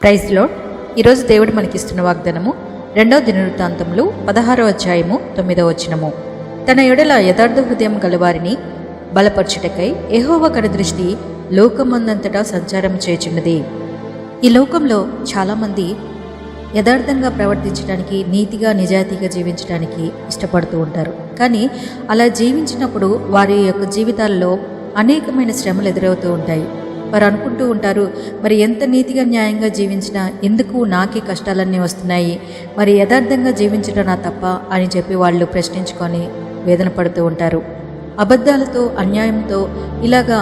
Praise lord. ఈరోజు దేవుడు మనకిస్తున్న వాగ్దానము 2వ దినవృత్తాంతములు 16వ అధ్యాయము 9వ వచనము. తన ఎడల యథార్థ హృదయం గలవారిని బలపరచుటకై యెహోవా కనుదృష్టి లోకమందంతటా సంచారం చేయుచున్నది. ఈ లోకంలో చాలామంది యథార్థంగా ప్రవర్తించడానికి, నీతిగా నిజాయితీగా జీవించడానికి ఇష్టపడుతూ ఉంటారు. కానీ అలా జీవించినప్పుడు వారి యొక్క జీవితాల్లో అనేకమైన శ్రమలు ఎదురవుతూ ఉంటాయి. వారు అనుకుంటూ ఉంటారు, మరి ఎంత నీతిగా న్యాయంగా జీవించినా ఎందుకు నాకే కష్టాలన్నీ వస్తున్నాయి, మరి యథార్థంగా జీవించడం నా తప్ప అని చెప్పి వాళ్ళు ప్రశ్నించుకొని వేదన పడుతూ ఉంటారు. అబద్ధాలతో, అన్యాయంతో ఇలాగా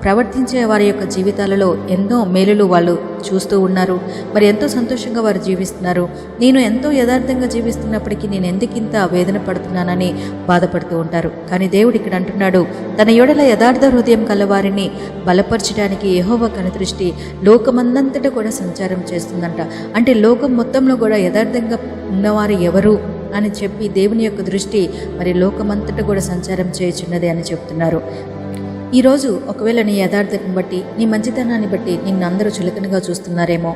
ప్రవర్తించే వారి యొక్క జీవితాలలో ఎన్నో మేలులు వాళ్ళు చూస్తూ ఉన్నారు. మరి ఎంతో సంతోషంగా వారు జీవిస్తున్నారు. నేను ఎంతో యథార్థంగా జీవిస్తున్నప్పటికీ నేను ఎందుకింత వేదన పడుతున్నానని బాధపడుతూ ఉంటారు. కానీ దేవుడు ఇక్కడ అంటున్నాడు, తన యొడల యథార్థ హృదయం కలవారిని బలపరచడానికి యెహోవా కనుదృష్టి లోకమందంతటా కూడా సంచారం చేస్తుందంట. అంటే లోకం మొత్తంలో కూడా యథార్థంగా ఉన్నవారు ఎవరు అని చెప్పి దేవుని యొక్క దృష్టి మరి లోకమంతటా కూడా సంచారం చేయుచున్నది అని చెప్తున్నారు. ఈరోజు ఒకవేళ నీ యథార్థతను బట్టి, నీ మంచితనాన్ని బట్టి నిన్ను అందరూ చులకనగా చూస్తున్నారేమో,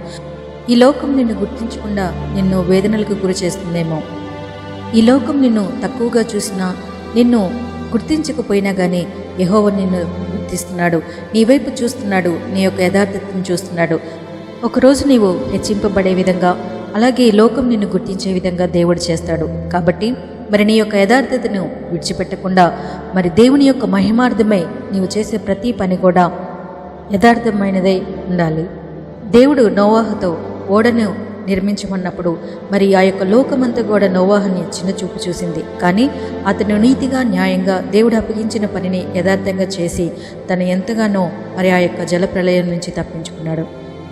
ఈ లోకం నిన్ను గుర్తించకుండా నిన్ను వేదనలకు గురి చేస్తుందేమో, ఈ లోకం నిన్ను తక్కువగా చూసినా, నిన్ను గుర్తించకపోయినా కానీ యెహోవా నిన్ను గుర్తిస్తున్నాడు, నీ వైపు చూస్తున్నాడు, నీ యొక్క యథార్థతను చూస్తున్నాడు. ఒకరోజు నీవు హెచ్చింపబడే విధంగా, అలాగే ఈ లోకం నిన్ను గుర్తించే విధంగా దేవుడు చేస్తాడు. కాబట్టి మరి నీ యొక్క యథార్థతను విడిచిపెట్టకుండా, మరి దేవుని యొక్క మహిమార్థమై నీవు చేసే ప్రతి పని కూడా యథార్థమైనదై ఉండాలి. దేవుడు నోవాహుతో ఓడను నిర్మించమన్నప్పుడు మరి ఆ యొక్క లోకమంతా కూడా నోవాహుని చిన్న చూపు చూసింది. కానీ అతను నీతిగా, న్యాయంగా దేవుడు అప్పగించిన పనిని యథార్థంగా చేసి తను ఎంతగానో మరి ఆ యొక్క జలప్రలయం నుంచి తప్పించుకున్నాడు.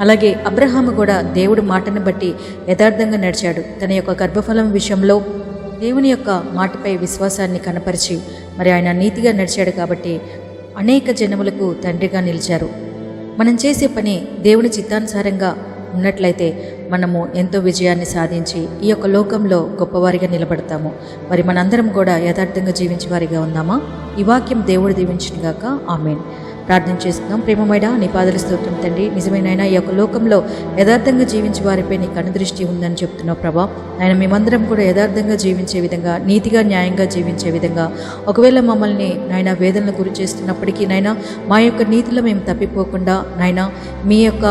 అలాగే అబ్రహాము కూడా దేవుడు మాటను బట్టి యథార్థంగా నడిచాడు. తన యొక్క గర్భఫలం విషయంలో దేవుని యొక్క మాటపై విశ్వాసాన్ని కనపరిచి మరి ఆయన నీతిగా నడిచాడు. కాబట్టి అనేక జనములకు తండ్రిగా నిలిచారు. మనం చేసే పని దేవుని చిత్తానుసారంగా ఉన్నట్లయితే మనము ఎంతో విజయాన్ని సాధించి ఈ యొక్క లోకంలో గొప్పవారిగా నిలబడతాము. మరి మనందరం కూడా యథార్థంగా జీవించే వారిగా ఉందామా? ఈ వాక్యం దేవుడు దీవించునుగాక. ఆమేన్. ప్రార్థన చేస్తున్నాం. ప్రేమమైన నీ పాదల స్తోత్రం తండ్రి. నిజమైన ఈ యొక్క లోకంలో యథార్థంగా జీవించే వారిపై నీ కనుదృష్టి ఉందని చెప్తున్నావు ప్రభా. ఆయన మేమందరం కూడా యథార్థంగా జీవించే విధంగా, నీతిగా న్యాయంగా జీవించే విధంగా, ఒకవేళ మమ్మల్ని నాయన వేదనలు గురి చేస్తున్నప్పటికీ నాయన మా యొక్క నీతిలో మేము తప్పిపోకుండా నాయన మీ యొక్క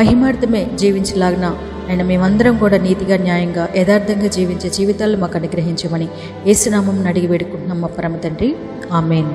మహిమార్థమే జీవించలాగిన ఆయన మేమందరం కూడా నీతిగా, న్యాయంగా, యథార్థంగా జీవించే జీవితాలు మాకు అనుగ్రహించమని యేసు నామమున అడిగి వేడుకుంటున్నాం మా పరమ తండ్రి. ఆమేన్.